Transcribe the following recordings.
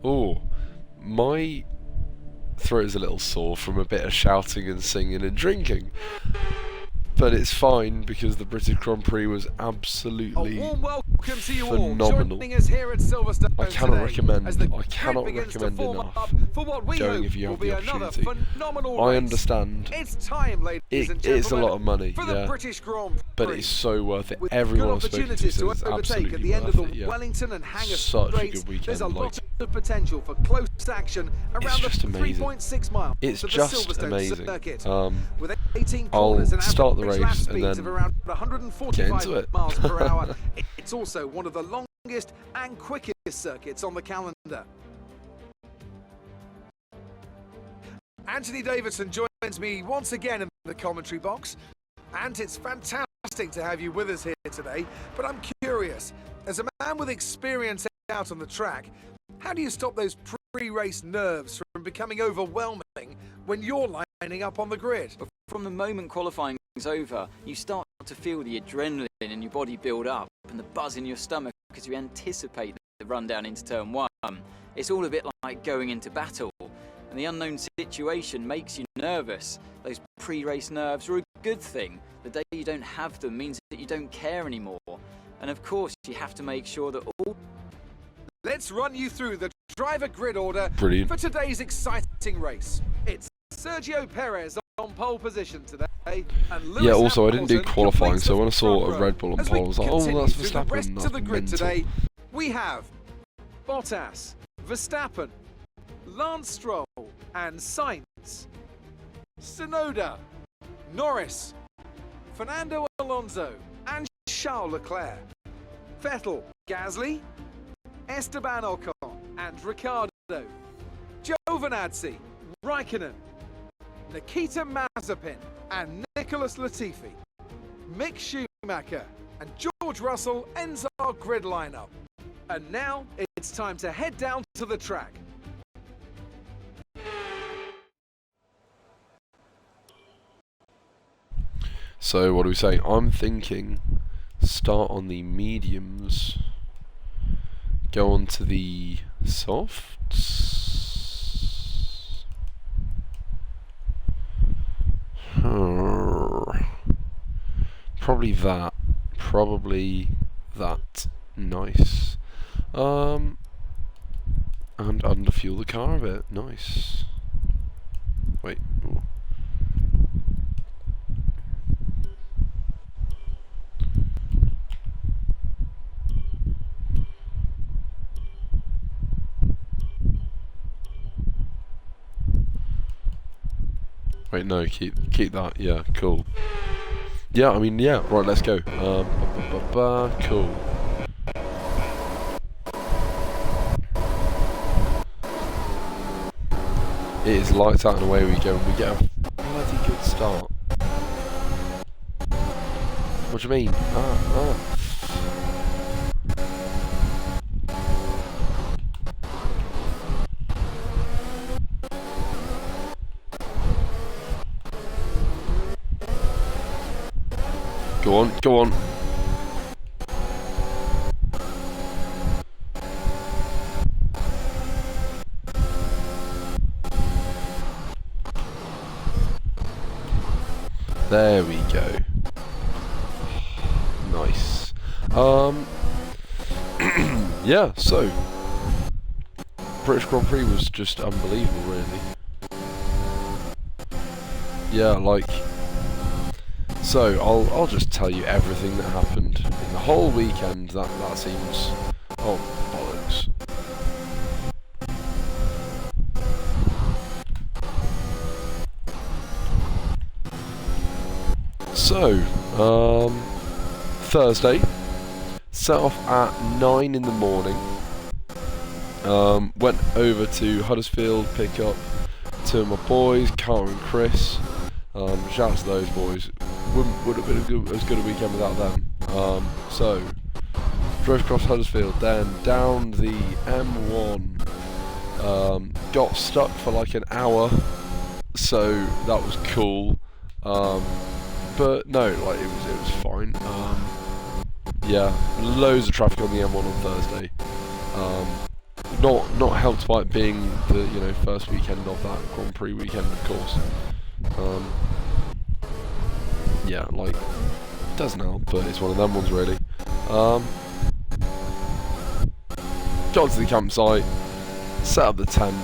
Oh, my throat is a little sore from a bit of shouting and singing and drinking. But it's fine because the British Grand Prix was absolutely phenomenal. I cannot recommend enough going if you have the opportunity. I understand it's a lot of money, yeah, but it's so worth it. Everyone I've spoken to says it's absolutely worth it, yeah. Such a good weekend, like, it's just amazing. It's just amazing. I'll start the race and then get into it. It's also one of the longest and quickest circuits on the calendar. Anthony Davidson joins me once again in the commentary box, and it's fantastic to have you with us here today. But I'm curious, as a man with experience out on the track, how do you stop those pre-race nerves from becoming overwhelming when you're lining up on the grid? From the moment qualifying is over, you start to feel the adrenaline in your body build up and the buzz in your stomach because you anticipate the run down into turn one. It's all a bit like going into battle, and the unknown situation makes you nervous. Those pre-race nerves are a good thing. The day you don't have them means that you don't care anymore. And of course, you have to make sure that all... Let's run you through the driver grid order Brilliant. For today's exciting race. It's Sergio Perez on pole position today. And Lewis Yeah, also I didn't do Hamilton qualifying, completes so the when I saw front a row. Red Bull on As we pole, I was like, oh, continue that's through the Verstappen, rest that's of the grid mental. today, we have Bottas, Verstappen, Lance Stroll and Sainz, Tsunoda, Norris, Fernando Alonso and Charles Leclerc, Vettel, Gasly, Esteban Ocon and Ricciardo, Giovinazzi, Raikkonen, Nikita Mazepin and Nicholas Latifi, Mick Schumacher and George Russell ends our grid lineup. And now it's time to head down to the track. So what are we saying? I'm thinking start on the mediums, go on to the softs. Probably that. Nice. And underfuel the car a bit. Nice. Wait. Ooh. Wait, no, keep that. Yeah, cool. Yeah, I mean, yeah. Right, let's go. Cool. It is lights out and away we go, and we get a bloody good start. What do you mean? Go on. There we go. Nice. Yeah, so British Grand Prix was just unbelievable, really. Yeah, like, so I'll just tell you everything that happened in the whole weekend. That seems, oh bollocks. So, Thursday, set off at 9 in the morning, went over to Huddersfield, pick up two of my boys, Carl and Chris. Shout out to those boys. Would have been as good a weekend without them. So, drove across Huddersfield, then down the M1, got stuck for like an hour, so that was cool. But no, like it was fine. Yeah, loads of traffic on the M1 on Thursday. not helped by it being the first weekend of that Grand Prix weekend, of course. Yeah, like it doesn't help, but it's one of them ones really. Got to the campsite, set up the tent,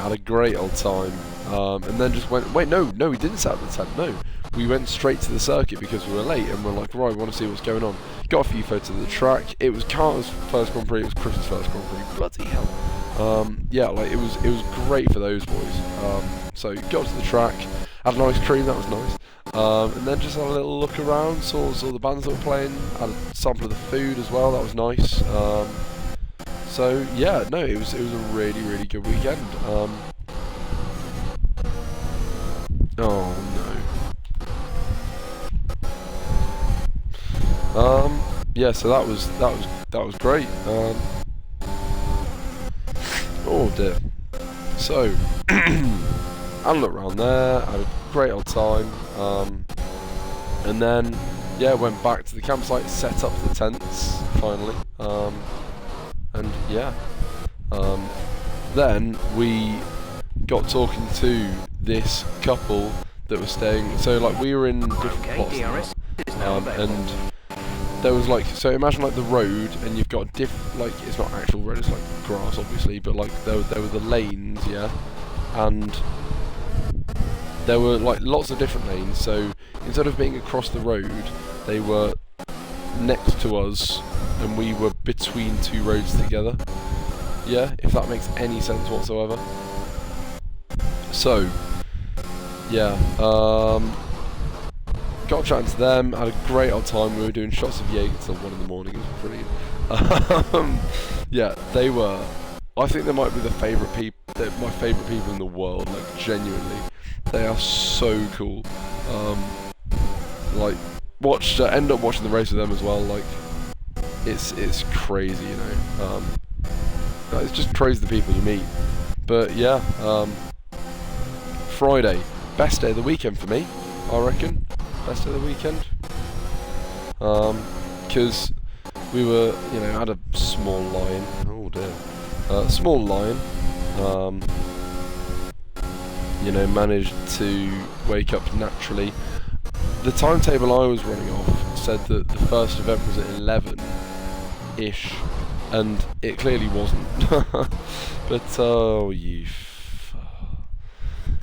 had a great old time, and then just went. Wait, no, we didn't set up the tent. No, we went straight to the circuit because we were late, and we're like, right, we want to see what's going on. Got a few photos of the track. It was Carter's first Grand Prix. It was Chris's first Grand Prix. Bloody hell. Yeah, like it was great for those boys. So got to the track, had an ice cream, that was nice. And then just had a little look around, saw the bands that were playing, had a sample of the food as well, that was nice. So yeah, no, it was a really, really good weekend. Oh no. Yeah, so that was great. Oh dear. So I looked around there, had a great old time, and then yeah, went back to the campsite, set up the tents finally, and yeah, then we got talking to this couple that was staying. So like we were in different plots, and there was like, so imagine like the road, and you've got like it's not actual road, it's like grass obviously, but like there were the lanes, yeah, and there were like lots of different lanes. So instead of being across the road, they were next to us, and we were between two roads together. Yeah, if that makes any sense whatsoever. So yeah, got chatting to them, had a great old time. We were doing shots of Jaeger till 1 in the morning. It was brilliant. Yeah, they were. I think they might be the favourite people. They're my favourite people in the world. Like genuinely, they are so cool. Like end up watching the race with them as well. Like it's crazy, it's just crazy the people you meet. But yeah, Friday, best day of the weekend for me, I reckon. Best day of the weekend. Because we were, had a small line. Oh dear. Small line. Managed to wake up naturally. The timetable I was running off said that the first event was at 11-ish, and it clearly wasn't. But oh,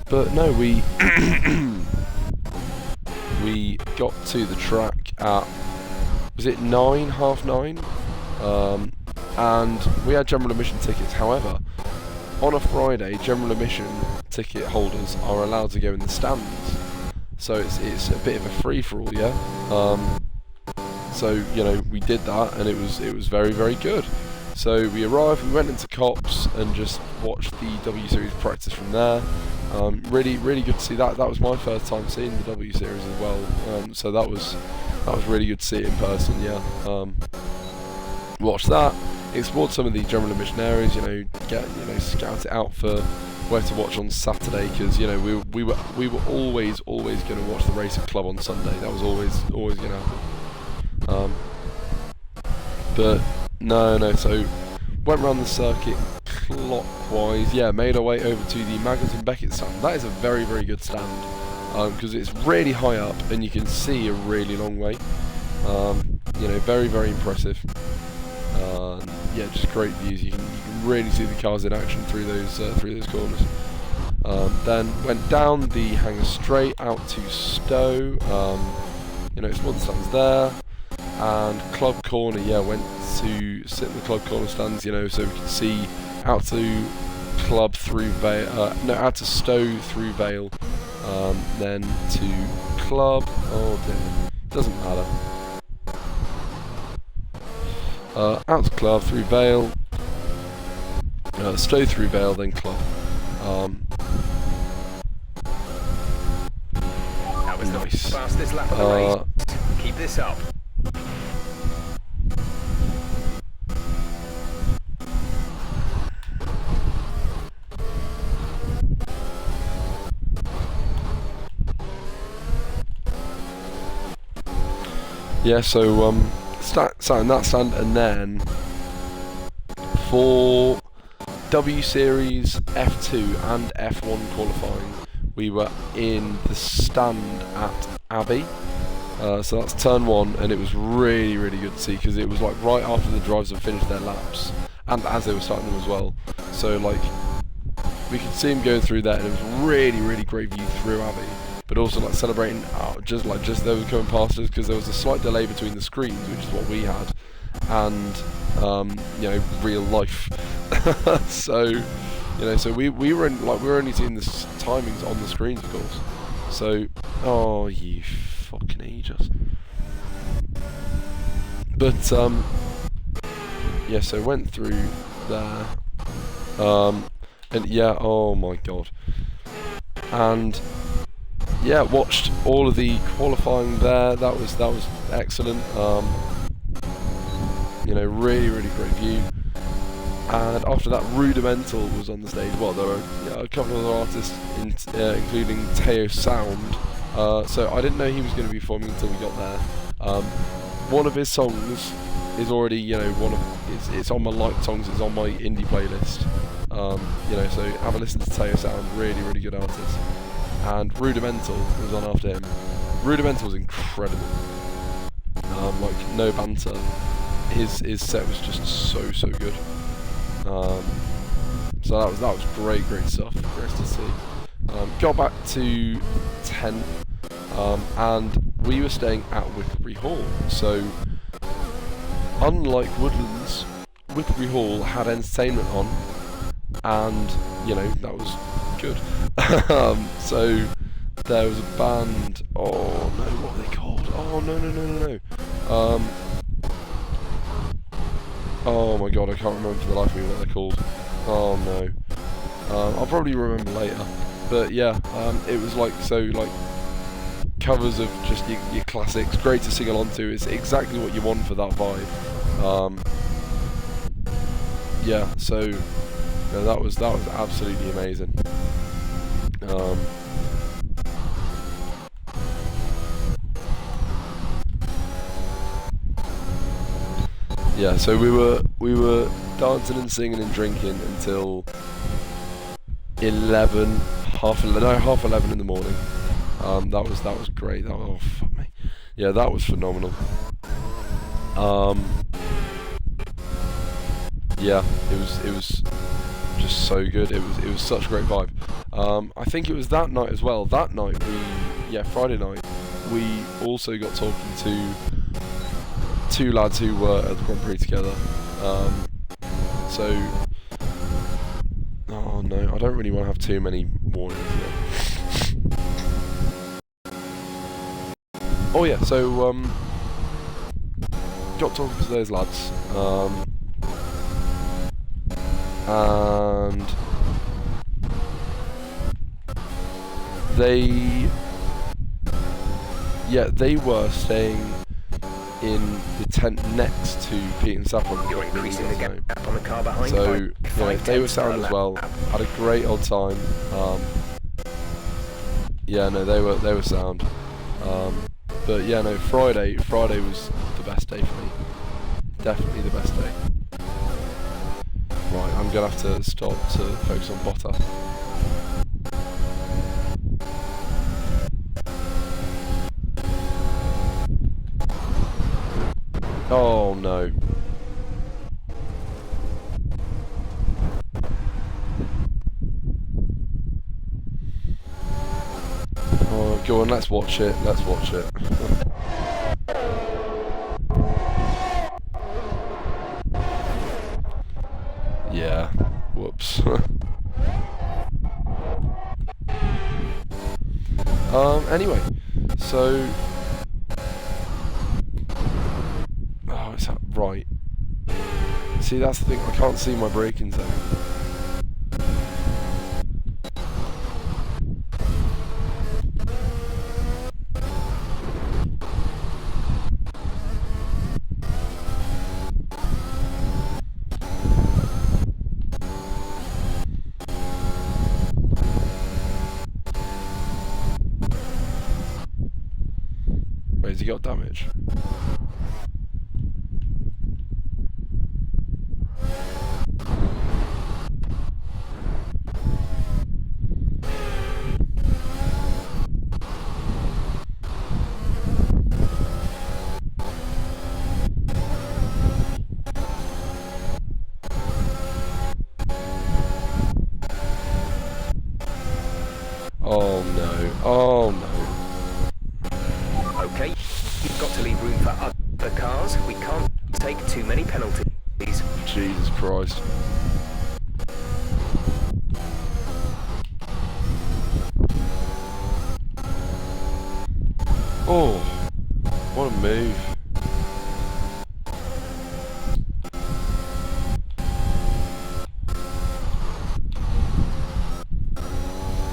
but no, we we got to the track at, was it 9, half 9? And we had general admission tickets. However, on a Friday, general admission ticket holders are allowed to go in the stands. So it's a bit of a free-for-all, yeah. So we did that, and it was very, very good. So we arrived, we went into Cops and just watched the W Series practice from there. Really, really good to see that. That was my first time seeing the W Series as well. So that was really good to see it in person. Yeah. Watched that, explored some of the general admission areas. Scout it out for where to watch on Saturday, because we were always going to watch the race at Club on Sunday. That was always going to happen. But no. So went around the circuit clockwise. Yeah, made our way over to the Magnus and Beckett stand. That is a very, very good stand, because it's really high up and you can see a really long way. Very, very impressive. Yeah, just great views. You can really see the cars in action through those corners. Then went down the hangar straight out to Stowe. Explored the stands there, and Club Corner. Yeah, went to sit in the Club Corner stands. So we could see out to Club through Vale. Out to Stowe through Vale. Then to Club. Oh dear, doesn't matter. Out to Club through Vale, Stowe through Vale, then Club. That was nice. the fastest lap of the race. Keep this up. Yeah, so sat in that stand, and then for W Series, F2 and F1 qualifying, we were in the stand at Abbey. So that's turn 1, and it was really, really good to see, because it was like right after the drivers had finished their laps, and as they were starting them as well. So like, we could see them going through there, and it was really, really great view through Abbey. But also like celebrating just they were coming past us, because there was a slight delay between the screens, which is what we had, and you know, real life. So you know, so we were only seeing the timings on the screens, of course. So you fucking ages. But yeah, so went through there, and yeah, oh my god, and yeah, watched all of the qualifying there. That was excellent. You know, really, really great view. And after that, Rudimental was on the stage. Well, there were a couple of other artists, including Teo Sound. So I didn't know he was going to be performing until we got there. One of his songs is already, you know, it's on my liked songs. It's on my indie playlist. You know, so have a listen to Teo Sound. Really, really good artist. And Rudimental was on after him. Rudimental was incredible. Like, no banter. His set was just so good. So that was great stuff. Great to see. Got back to 10th, and we were staying at Wickerbury Hall. So, unlike Woodlands, Wickerbury Hall had entertainment on, and you know, that was good. So there was a band. Oh no, what are they called? Oh no. Oh my god, I can't remember for the life of me what they're called. Oh no. I'll probably remember later. But yeah, it was like covers of just your classics. Great to sing along to. It's exactly what you want for that vibe. Yeah, so yeah, that was absolutely amazing. Yeah, so we were dancing and singing and drinking until half 11 in the morning. That was great. Oh fuck me. Yeah, that was phenomenal. Yeah, it was just so good. It was such a great vibe. I think it was that night as well. That night Friday night, we also got talking to two lads who were at the Grand Prix together. So, oh no, I don't really want to have too many warnings here. Oh yeah, so got talking to those lads, and they were staying in the tent next to Pete and Saffron. You're increasing the gap on the car behind. So yeah, they were sound as well. Had a great old time. Yeah, no, they were sound. But yeah, no, Friday was the best day for me. Definitely the best day. Right, I'm gonna have to stop to focus on Bottas. Oh no. Oh, go on, let's watch it. Let's watch it. Yeah. Whoops. Anyway, so. Oh, is that right? See, that's the thing. I can't see my braking zone. Wait, has he got damage?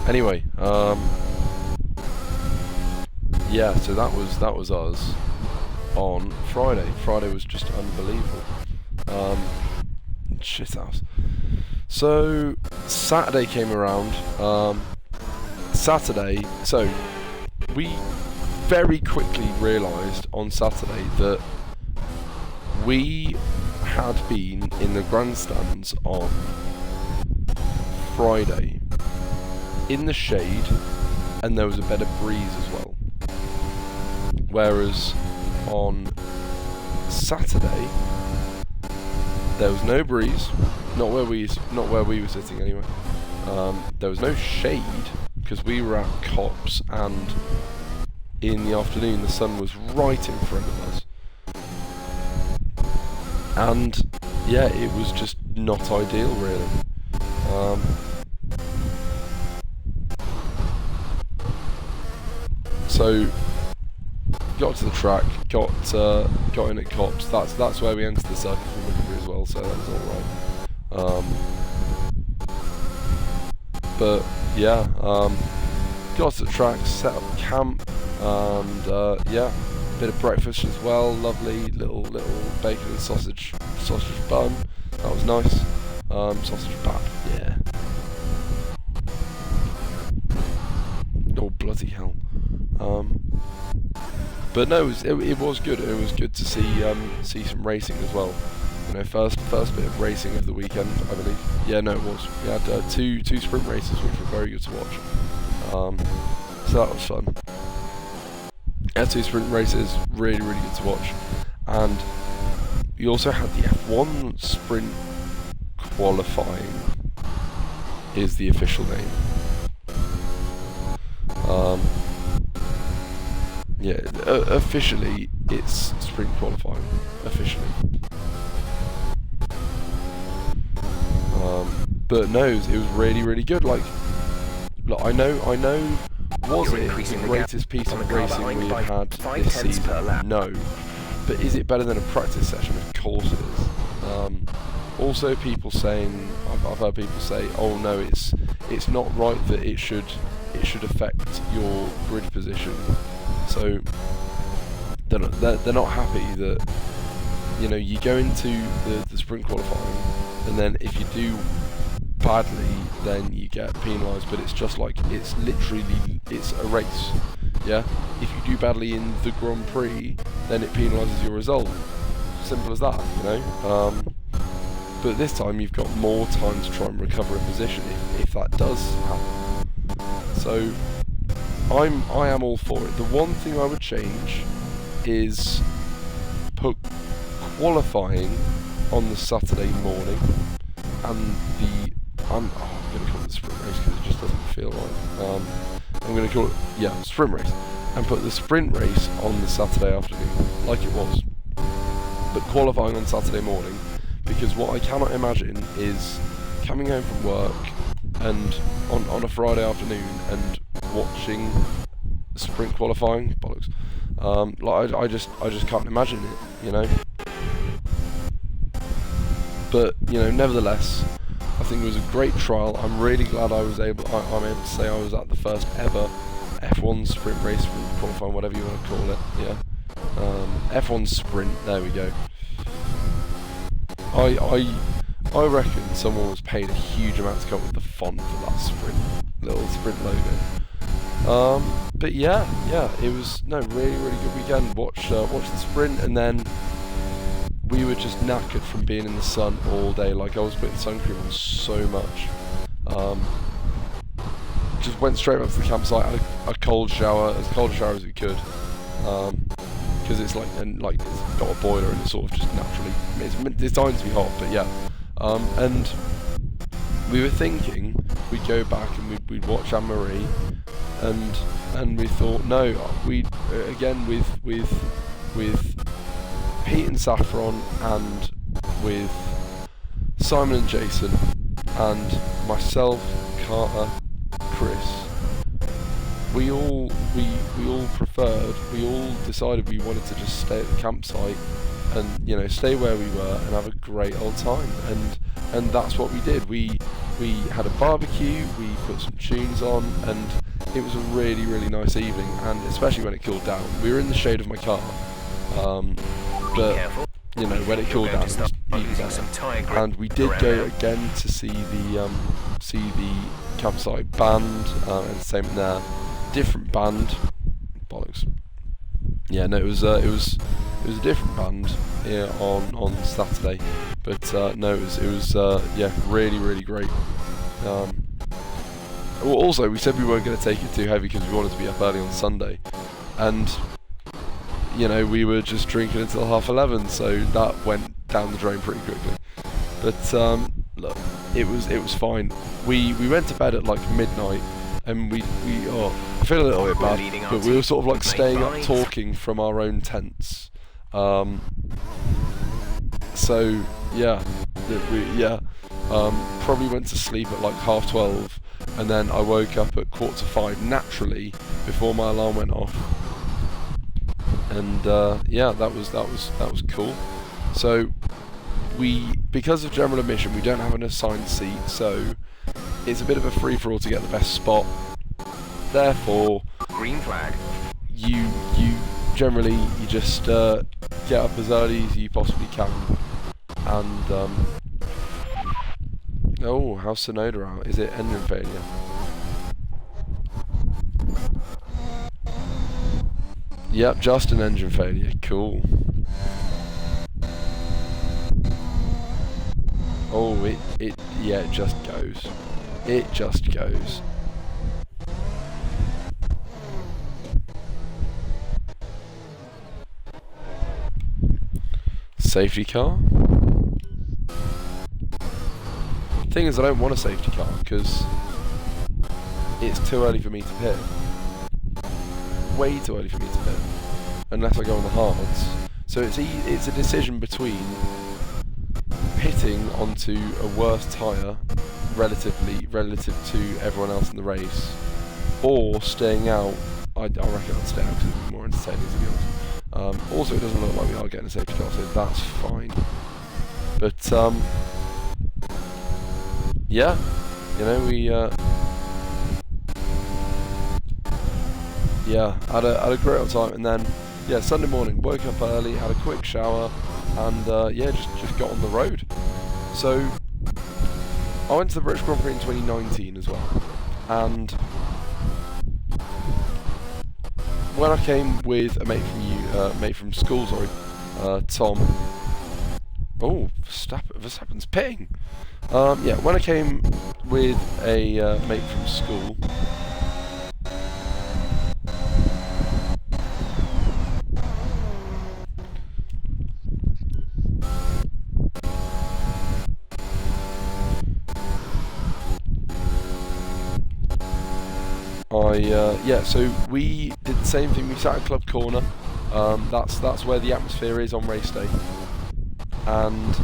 Anyway, yeah, so that was us on Friday. Friday was just unbelievable. Shit house. So Saturday came around. Saturday, so we very quickly realised on Saturday that we had been in the grandstands on Friday in the shade, and there was a better breeze as well. Whereas on Saturday there was no breeze, not where we were sitting anyway. There was no shade because we were at Cops, and in the afternoon the sun was right in front of us. And yeah, it was just not ideal really. So got to the track, got in at Cops. That's where we entered the circuit from Wickhambury as well, so that was alright. But yeah, got to the track, set up camp, and yeah, bit of breakfast as well. Lovely little bacon and sausage bun. That was nice. Sausage bap, yeah. Oh bloody hell. But no, it was good. It was good to see some racing as well. You know, first bit of racing of the weekend, I believe. Yeah, no, it was. We had two sprint races, which were very good to watch. So that was fun. Had 2 sprint races, really good to watch. And we also had the F1 sprint qualifying, is the official name. Yeah, officially it's sprint qualifying. Officially. But no, it was really good. Like I know. Was it the greatest piece of racing we have had this season? No. But is it better than a practice session? Of course it is. Also, people saying, I've heard people say, oh no, it's not right that it should affect your grid position. So they're not happy that, you know, you go into the sprint qualifying, and then if you do badly, then you get penalised. But it's just like, it's a race. Yeah, if you do badly in the Grand Prix, then it penalises your result. Simple as that, you know. But this time you've got more time to try and recover a position if that does happen. So I am all for it. The one thing I would change is put qualifying on the Saturday morning, and I'm going to call it the sprint race because it just doesn't feel right. I'm going to call it, yeah, sprint race, and put the sprint race on the Saturday afternoon, like it was, but qualifying on Saturday morning, because what I cannot imagine is coming home from work and on a Friday afternoon and watching sprint qualifying. Bollocks. Like I just can't imagine it, you know. But you know, nevertheless, I think it was a great trial. I'm really glad I'm able to say I was at the first ever F1 sprint race, qualifying, whatever you want to call it. Yeah, F1 sprint. There we go. I reckon someone was paid a huge amount to come up with the font for that little sprint logo. But yeah, it was really good weekend. Watch the sprint, and then we were just knackered from being in the sun all day. Like, I was putting sun cream on so much. Just went straight back to the campsite, had a cold shower, as cold a shower as we could, because it's like it's got a boiler and it's sort of just naturally it's designed to be hot. But yeah, and we were thinking we'd go back and we'd watch Anne-Marie, and we thought no, we'd again with Pete and Saffron, and with Simon and Jason, and myself, Carter, Chris, we all decided we wanted to just stay at the campsite and, you know, stay where we were and have a great old time, and that's what we did. We we had a barbecue, we put some tunes on, and it was a really, really nice evening, and especially when it cooled down. We were in the shade of my car, but you know, when it cooled down, it was even better. And we did go again to see the campsite band, and same there, different band, bollocks. Yeah, no, it was a different band here on Saturday, but no, it was yeah, really, really great. Well, also, we said we weren't going to take it too heavy because we wanted to be up early on Sunday, and you know, we were just drinking until 11:30, so that went down the drain pretty quickly. But look, it was fine. We went to bed at like midnight, and we I feel a little bit bad, but we were sort of like staying up talking from our own tents. So yeah, probably went to sleep at like 12:30, and then I woke up at 4:45 naturally before my alarm went off. And yeah, that was cool. So because of general admission, we don't have an assigned seat, so it's a bit of a free-for-all to get the best spot. Therefore, Green flag. you generally just get up as early as you possibly can. And oh, how's Sonoda out? Is it engine failure? Yep, just an engine failure. Cool. Oh, yeah, it just goes. It just goes. Safety car? Thing is, I don't want a safety car because it's too early for me to pit. Way too early for me to pit, unless I go on the hards. So it's a decision between pitting onto a worse tyre relative to everyone else in the race, or staying out. I reckon I'd stay out because it'd be more entertaining, to be honest. Also, it doesn't look like we are getting a safety car, so that's fine. But yeah, you know, we yeah, had a great old time. And then yeah, Sunday morning, woke up early, had a quick shower, and yeah, just got on the road. So I went to the British Grand Prix in 2019 as well, and when I came with a mate from school, Tom. Oh, Verstappen's pitting. Yeah, when I came with a mate from school. Yeah, so we did the same thing. We sat at Club Corner. That's where the atmosphere is on race day, and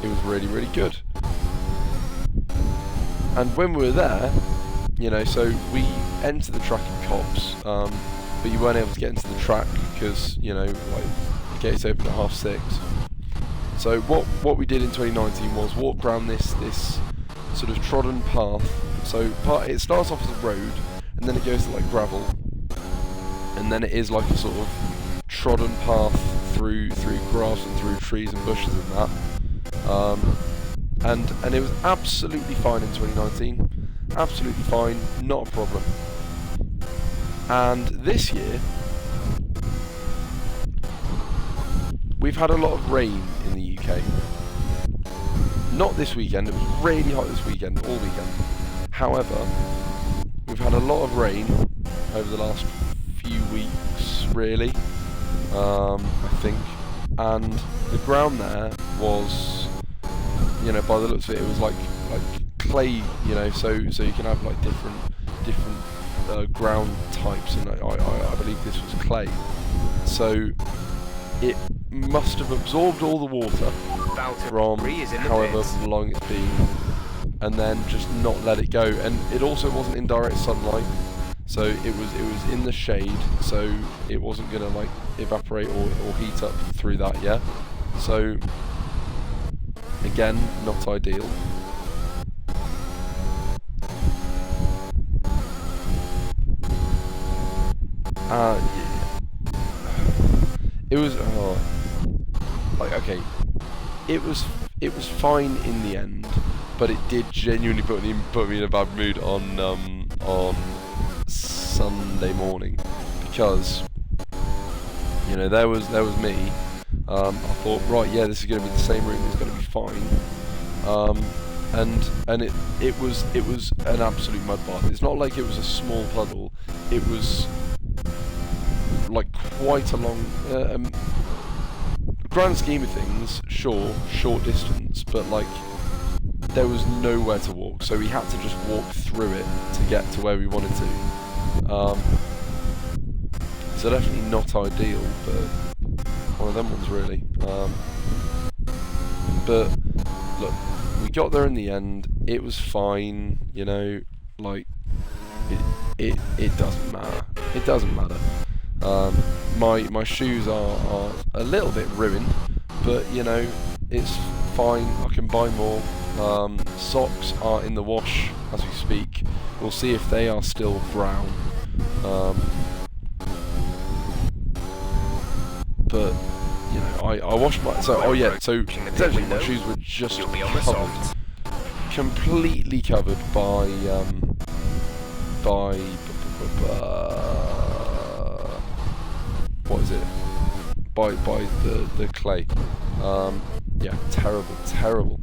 it was really, really good. And when we were there, you know, so we entered the track in Cops, but you weren't able to get into the track because, you know, like the gates open at 6:30. So what we did in 2019 was walk around this sort of trodden path. So it starts off as a road, and then it goes to like gravel, and then it is like a sort of trodden path through grass and through trees and bushes and that. And it was absolutely fine in 2019, absolutely fine, not a problem. And this year, we've had a lot of rain in the UK. Not this weekend, it was really hot this weekend, all weekend. However, we've had a lot of rain over the last few weeks, really, I think, and the ground there was, you know, by the looks of it, it was like clay, you know, so you can have like different ground types, and I believe this was clay, so it must have absorbed all the water from however long it's been, and then just not let it go. And it also wasn't in direct sunlight, so it was in the shade, so it wasn't gonna like evaporate or heat up through that yet. So again, not ideal. It was like, okay, it was fine in the end, but it did genuinely put me in a bad mood on Sunday morning, because you know there was me. I thought, right, yeah, this is going to be the same route, it's going to be fine. And it was an absolute mud bath. It's not like it was a small puddle. It was like quite a long, grand scheme of things, sure, short distance, but like there was nowhere to walk, so we had to just walk through it to get to where we wanted to. So definitely not ideal, but one of them ones really. But look, we got there in the end. It was fine, you know. Like it doesn't matter. It doesn't matter. My shoes are a little bit ruined, but you know it's fine. I can buy more. Socks are in the wash as we speak. We'll see if they are still brown. But you know, I washed my so essentially my shoes were just covered, completely covered by what is it? By the clay. Yeah, terrible.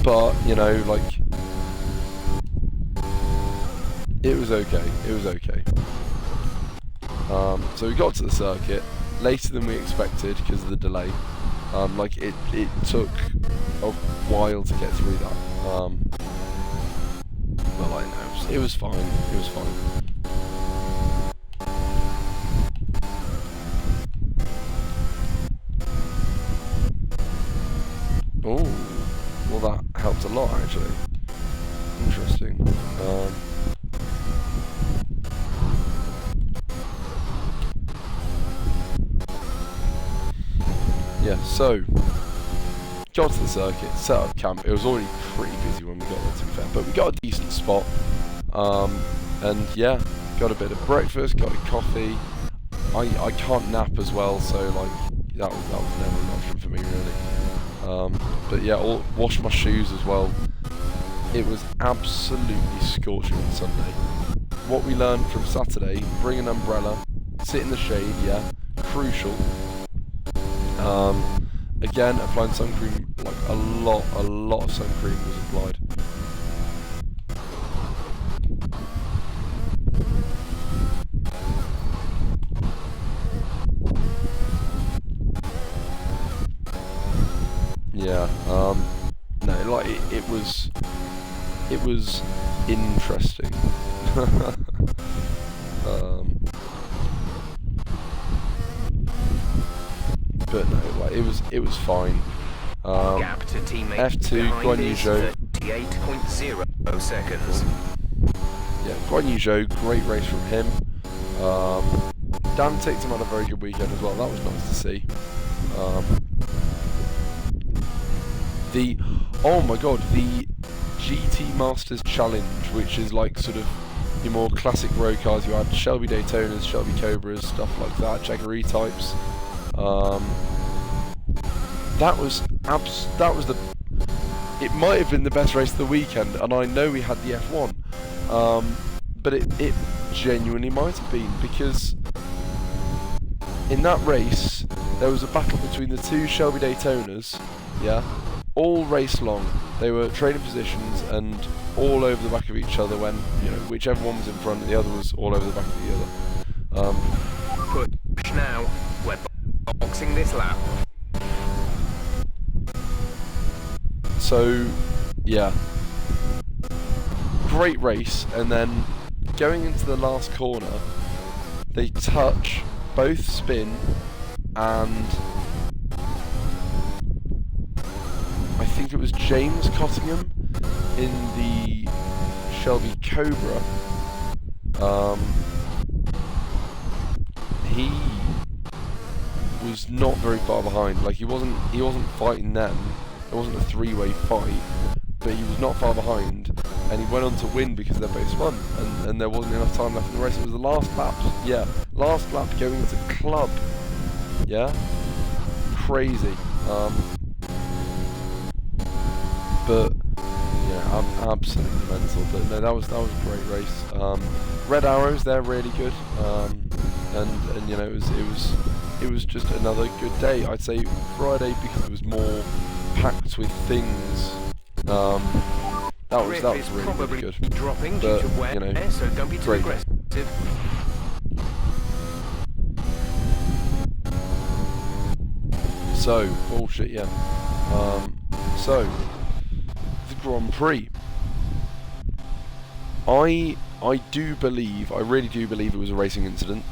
But you know, like, it was okay. So we got to the circuit later than we expected because of the delay. Like it took a while to get through that. But like, no, it was fine. Oh, well, that helped a lot actually. Interesting. Yeah, so got to the circuit, set up camp. It was already pretty busy when we got there, to be fair, but we got a decent spot. And yeah, got a bit of breakfast, got a coffee. I can't nap as well, so like that was never an option for me really. But yeah, washed my shoes as well. It was absolutely scorching on Sunday. What we learned from Saturday: bring an umbrella, sit in the shade. Yeah, crucial. Again, applying sun cream, like a lot of sun cream was applied. Yeah, no, like it was interesting. But no, like it was fine. Gap to teammate F2 Guan Yu Zhou, 38.0 seconds. Yeah, Guan Yu Zhou, great race from him. Dan Ticktum had a very good weekend as well. That was nice to see. Oh my god, the GT Masters Challenge, which is like sort of your more classic road cars. You had Shelby Daytonas, Shelby Cobras, stuff like that, Jaguar E-types. It might have been the best race of the weekend, and I know we had the F1, but it genuinely might have been, because in that race there was a battle between the two Shelby Daytonas, yeah, all race long. They were trading positions and all over the back of each other when, you know, whichever one was in front, the other was all over the back of the other. Push now. We're boxing this lap. So, yeah, great race, and then going into the last corner, they touch, both spin, and I think it was James Cottingham in the Shelby Cobra. He was not very far behind. Like he wasn't fighting them. It wasn't a three-way fight, but he was not far behind. and he went on to win because they both won, and there wasn't enough time left in the race. It was the last lap, yeah, last lap going into club, yeah, crazy, but yeah, absolutely mental. But no, that was a great race. Red Arrows, they're really good, and you know, it was just another good day. I'd say Friday, because it was more packed with things. That was really good. Dropping But, due to wear, you know, so don't be too great. aggressive. So bullshit, yeah. So the Grand Prix. I do believe, I really do believe it was a racing incident.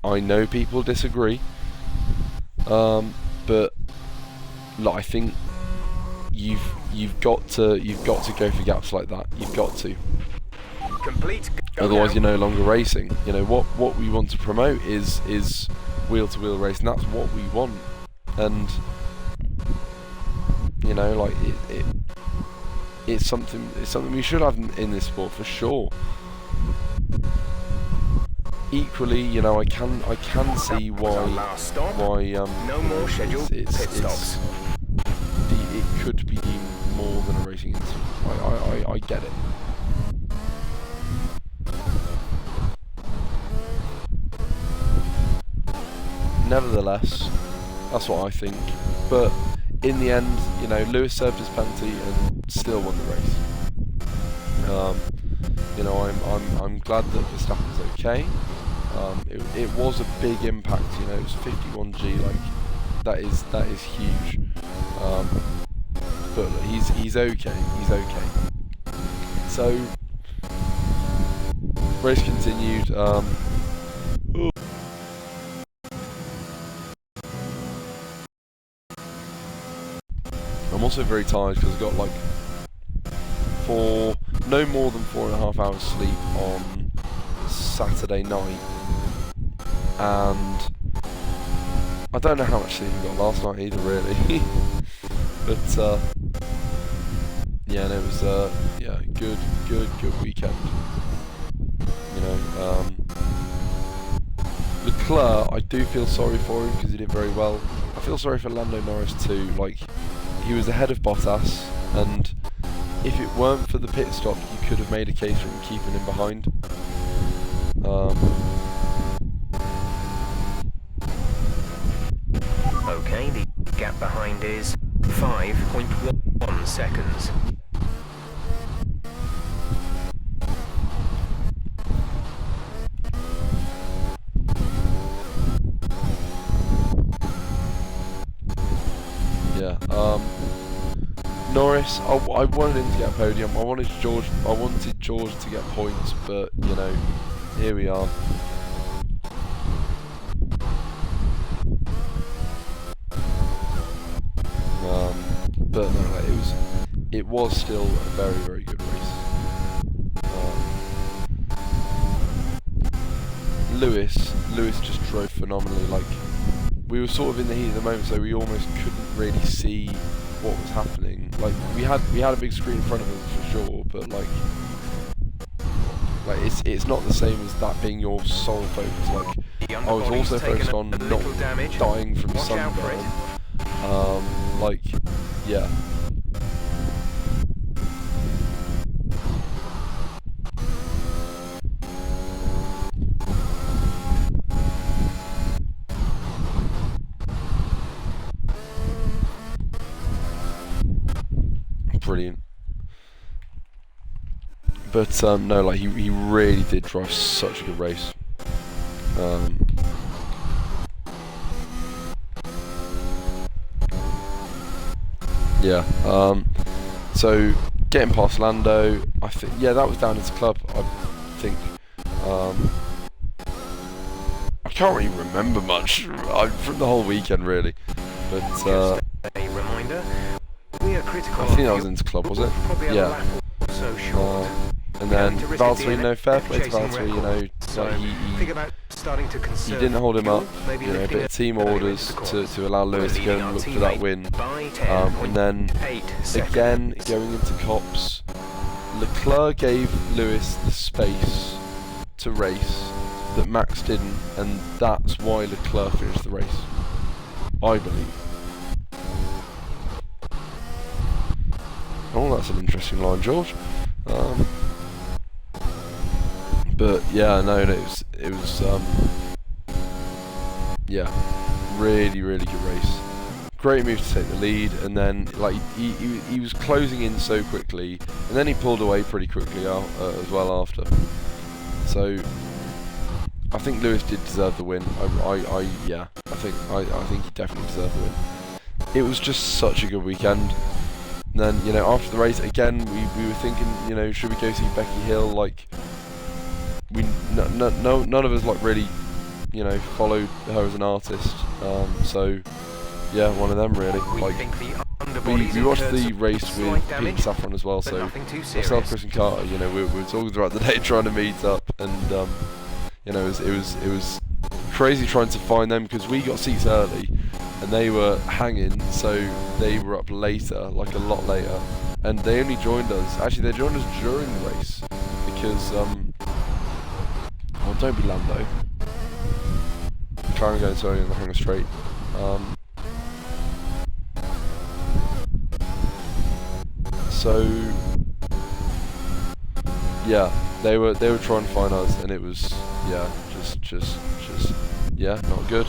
I know people disagree, but like, I think you've got to go for gaps like that. You've got to. Complete. Otherwise, you're no longer racing. You know what we want to promote is wheel-to-wheel racing. That's what we want, and you know, like it's something we should have in this sport for sure. Equally, you know, I can see why no more scheduled pit stops. It could be deemed more than a racing incident. I get it. Nevertheless, that's what I think. But in the end, you know, Lewis served his penalty and still won the race. You know, I'm glad that Verstappen's okay. It was a big impact. You know, it was 51G. Like that is huge. But look, he's okay. He's okay. So race continued. I'm also very tired because I got like no more than 4.5 hours sleep on Saturday night, and I don't know how much sleep I got last night either, really. But yeah, and it was yeah, good weekend. You know, Leclerc, I do feel sorry for him because he did very well. I feel sorry for Lando Norris too. Like, he was ahead of Bottas, and if it weren't for the pit stop, you could have made a case for him keeping him behind. Okay, the gap behind is 5.1 seconds. Yeah. Norris, I wanted him to get a podium. I wanted George to get points, but you know, here we are. But no, it was still a very good race. Lewis just drove phenomenally. Like, we were sort of in the heat of the moment, so we almost couldn't really see what was happening. Like, we had a big screen in front of us for sure, but like it's not the same as that being your sole focus. Like, I was also focused on not dying from sunburn. Like, yeah. Brilliant. But no, like he really did drive such a good race. Yeah. So getting past Lando, I think, yeah, that was down his club. I think. I can't really remember much from the whole weekend, really. But a reminder. I think that was into club, was it? Yeah. And then Valtteri, no, fair play to Valtteri, you know, he didn't hold him up, you know, a bit of team orders to allow Lewis to go and look for that win. And then, again, going into Cops, Leclerc gave Lewis the space to race that Max didn't, and that's why Leclerc finished the race, I believe. Oh, that's an interesting line, George. But yeah, no, it was yeah, really good race. Great move to take the lead, and then like he was closing in so quickly, and then he pulled away pretty quickly as well after. So I think Lewis did deserve the win. Yeah, I think he definitely deserved the win. It was just such a good weekend. And then, you know, after the race again, we were thinking, you know, should we go see Becky Hill? Like, none of us like really, you know, followed her as an artist. So yeah, one of them really. Like, we watched the race with Pete and Saffron as well. So myself, Chris and Carter, you know, we were talking throughout the day trying to meet up, and you know, it was crazy trying to find them because we got seats early and they were hanging, so they were up later, like a lot later, and they only joined us. Actually, they joined us during the race because oh, don't be Lando. McLaren going so on the hanger straight. So yeah, they were trying to find us, and it was just yeah, not good.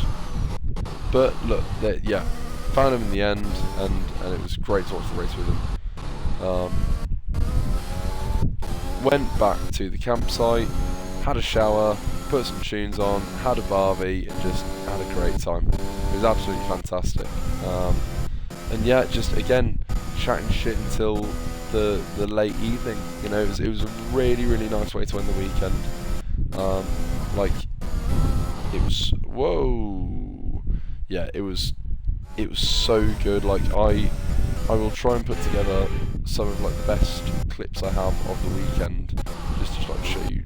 But look, yeah, found him in the end, and it was great to watch the race with him. Went back to the campsite, had a shower, put some tunes on, had a barbie, and just had a great time. It was absolutely fantastic. And yeah, just again chatting shit until the late evening. You know, it was a really nice way to end the weekend. Like, it was yeah, it was so good. Like, I will try and put together some of like the best clips I have of the weekend, just to like show you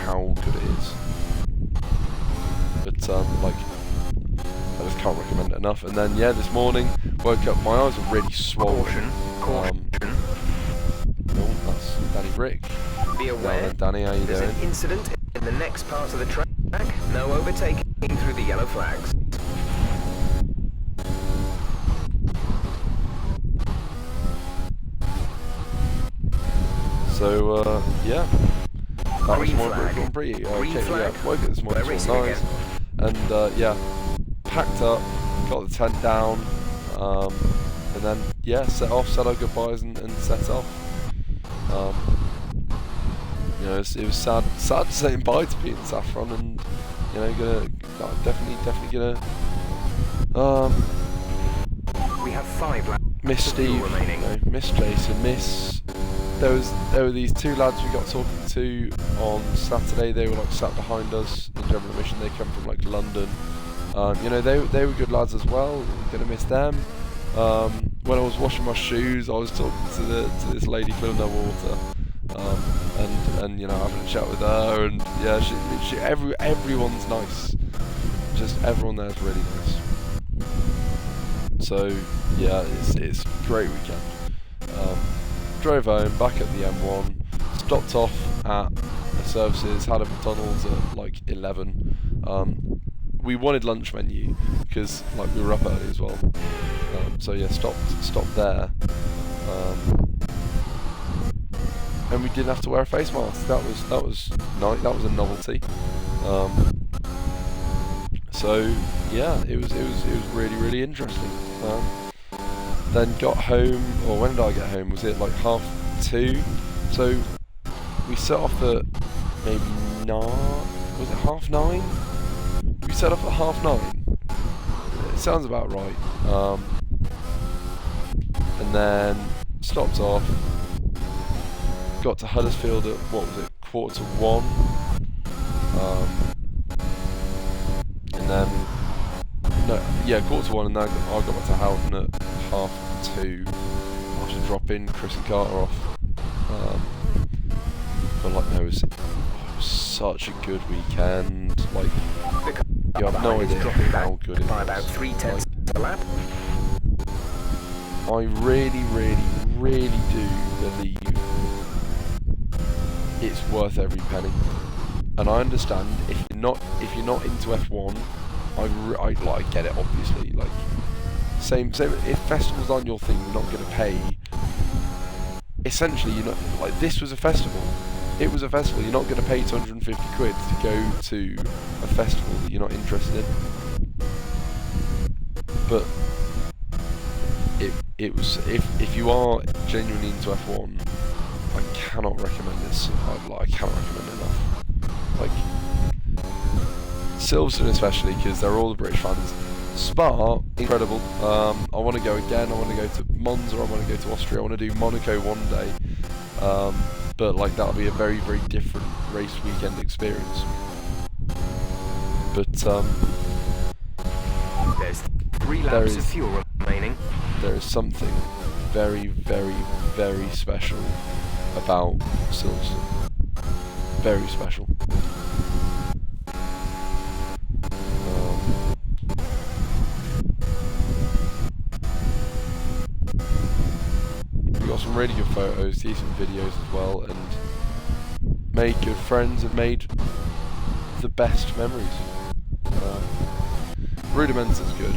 how good it is. But like, I just can't recommend it enough. And then yeah, this morning woke up, my eyes were really swollen. Oh, that's Danny Rick. Be aware, well then, Danny, how you there's doing? an incident in the next part of the track. No overtaking through the yellow flags. So yeah, that was Green my flag. Grand Prix. Green Okay, flag. yeah, woke up this morning, We're it was racing nice, and yeah, packed up, got the tent down, and then yeah, set our goodbyes and set off. You know, it was sad to say goodbye to Pete and Saffron, and you know, definitely gonna We have 5 laps miss of fuel Steve, remaining. you know, miss Jason, there were these two lads we got talking to on Saturday. They were like sat behind us in general admission. They come from like London. You know, they were good lads as well. We're gonna miss them. When I was washing my shoes, I was talking to this lady filling her water, and you know, having a chat with her, and yeah, everyone's nice. Just everyone there is really nice. So yeah, it's a great weekend. Drove home, back at the M1, stopped off at the services, had a McDonald's at like 11. We wanted lunch menu because like we were up early as well. So yeah, stopped there. And we didn't have to wear a face mask. That was nice. That was a novelty. So yeah, it was really interesting. Then got home, or when did I get home? Was it like 2:30? So we set off at maybe 9. Was it 9:30? We set off at 9:30. It sounds about right. And then stopped off. Got to Huddersfield at, what was it, 1:45. And then, no, yeah, 1:45, and then I got back to Houghton at 2:30. I should drop in Chris and Carter off. But like, no, it was such a good weekend. Like, you have no idea how good it by about was. 3/10 a lap. I really do believe it's worth every penny. And I understand if you're not into F1, I get it, obviously. Like same if festivals aren't your thing, you're not going to pay. Essentially, you're not, like, this was a festival. It was a festival. You're not going to pay 250 quid to go to a festival that you're not interested in. But it was, if you are genuinely into F1, I cannot recommend this. I cannot recommend it enough. Like Silverstone especially, because they're all the British fans. Spa, incredible. I want to go again. I want to go to Monza. I want to go to Austria. I want to do Monaco one day. But like that'll be a very, very different race weekend experience. But There's 3 laps of fuel remaining. there is something very, very, very special about Silverstone. Very special. We got some really good photos, decent videos as well, and made good friends and made the best memories. Rudiments is good.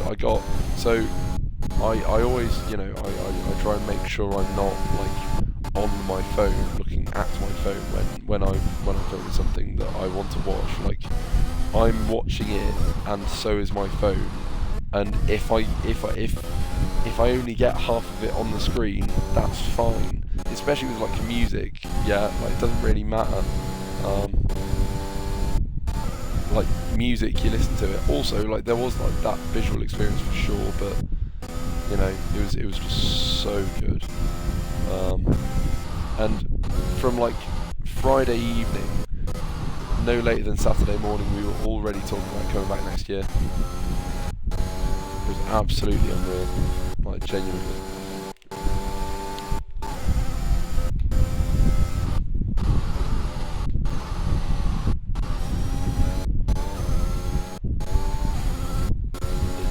I always, you know, I try and make sure I'm not like on my phone, looking at my phone when I'm filming something that I want to watch. Like I'm watching it, and so is my phone. And if I only get half of it on the screen, that's fine. Especially with like music, yeah, like it doesn't really matter. Like music, you listen to it. Also, like there was like that visual experience for sure, but you know, it was just so good. And from like Friday evening, no later than Saturday morning, we were already talking about coming back next year. It was absolutely unreal, like genuinely.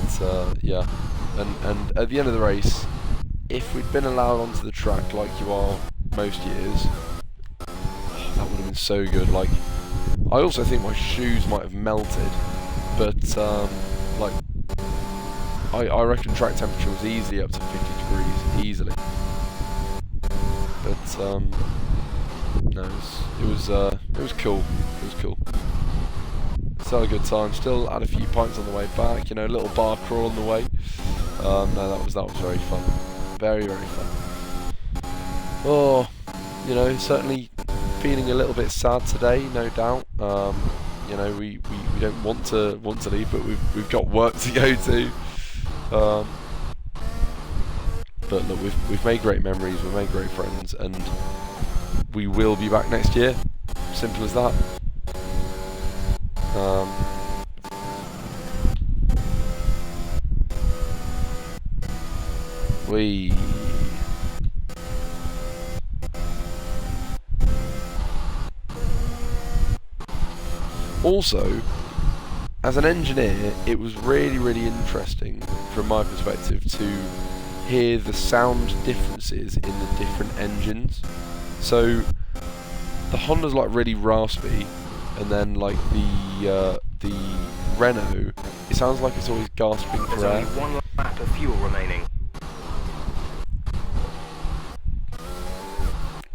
It's yeah, and at the end of the race, if we'd been allowed onto the track like you are most years, that would have been so good. Like, I also think my shoes might have melted, but like, I reckon track temperature was easily up to 50 degrees, easily. But no, it was cool. It was cool. Still had a good time. Still had a few pints on the way back. You know, a little bar crawl on the way. No, that was very fun. Very, very fun. Oh, you know, certainly feeling a little bit sad today, no doubt. You know, we don't want to leave, but we've got work to go to. But look, we've made great memories, we've made great friends, and we will be back next year. Simple as that. Also, as an engineer, it was really, really interesting from my perspective to hear the sound differences in the different engines. So the Honda's like really raspy, and then like the Renault, it sounds like it's always gasping for air. There's only 1 lap of fuel remaining.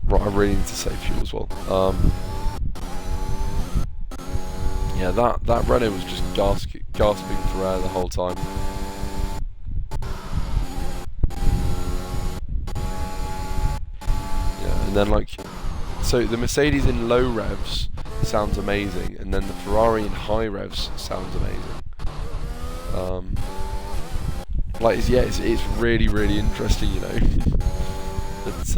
Right, I really need to save fuel as well. Yeah, that Renault was just gasping for air the whole time. Yeah, and then like, so the Mercedes in low revs sounds amazing, and then the Ferrari in high revs sounds amazing. Like, it's really, really interesting, you know. It's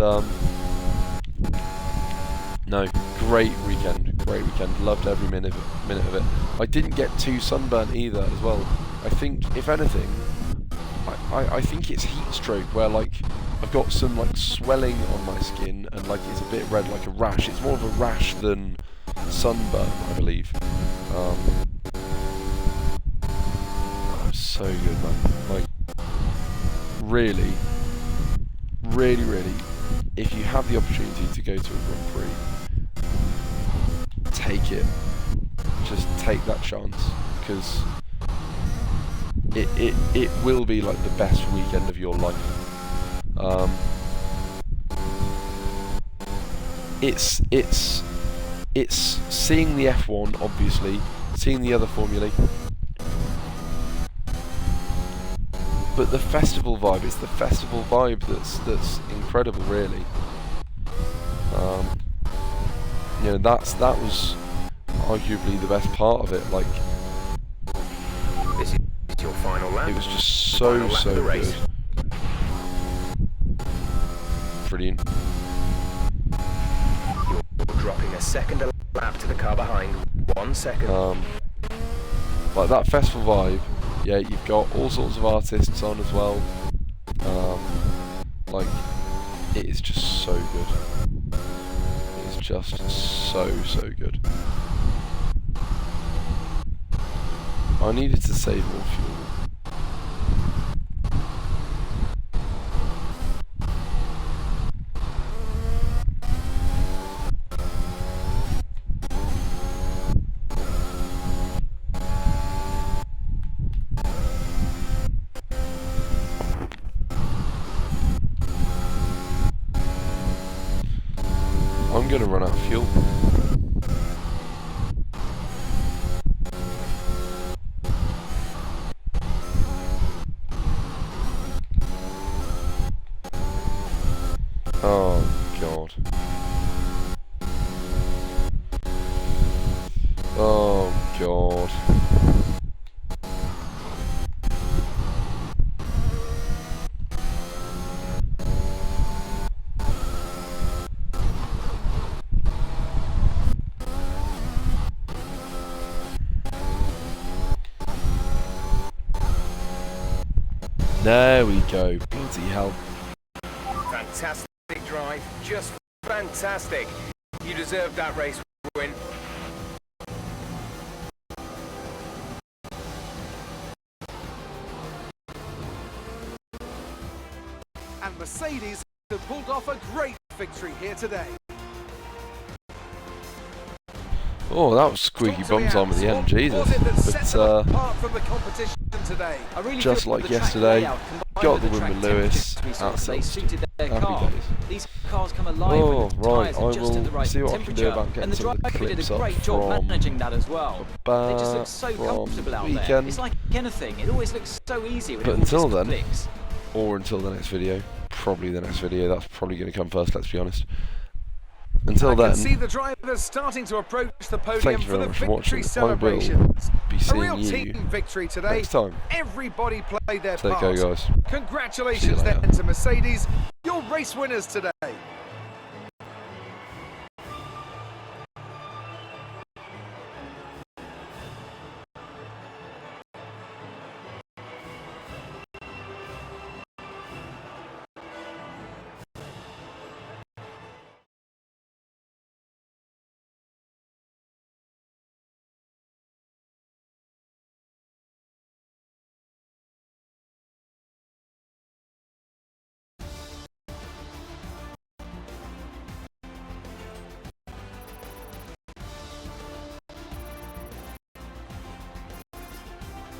no, great weekend, loved every minute of it. I didn't get too sunburnt either as well. I think, if anything, I think it's heat stroke, where like I've got some like swelling on my skin and like it's a bit red, like a rash. It's more of a rash than sunburn, I believe. So good, man. Like, really, really, really, if you have the opportunity to go to a Grand Prix, take it. Just take that chance, because it will be like the best weekend of your life. It's seeing the F1, obviously, seeing the other formulae, but the festival vibe. It's the festival vibe that's incredible, really. You know, that was arguably the best part of it. Like, This is your final lap. it was just so good. Brilliant. You're dropping a second a lap to the car behind. 1 second. Like that festival vibe. Yeah, you've got all sorts of artists on as well. Like, it is just so good. It's just so good. I needed to save more fuel. I'm gonna run out of fuel. Oh god. Oh god. There we go. Bloody hell. Fantastic drive. Just fantastic. You deserved that race win. And Mercedes have pulled off a great victory here today. Oh, that was squeaky bums on at the end, Jesus. But just like yesterday, got the win with Lewis. That's happy days. These cars come alive Oh, when the right, tyres I are just at the will right see what I can do temperature. about getting And the some of the driver did clips a up great job from managing that as well. They just look so from comfortable out there. weekend. It's like anything. It always looks so easy when But it all until just then, clicks. or until the next video, probably the next video, that's probably going to come first, let's be honest. Until I then, can see the drivers starting to approach the podium thank you for very the much for watching. victory I will celebrations. be A seeing real you team victory today. next time. Everybody played their Take part. care, guys. Congratulations See you later. then to Mercedes, your race winners today.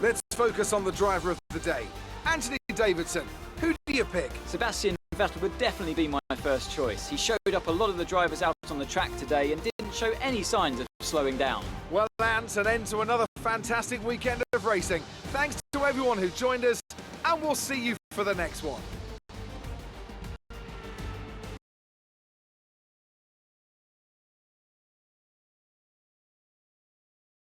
Let's focus on the driver of the day. Anthony Davidson, who do you pick? Sebastian Vettel would definitely be my first choice. He showed up a lot of the drivers out on the track today and didn't show any signs of slowing down. Well, Ant, an end to another fantastic weekend of racing. Thanks to everyone who joined us, and we'll see you for the next one.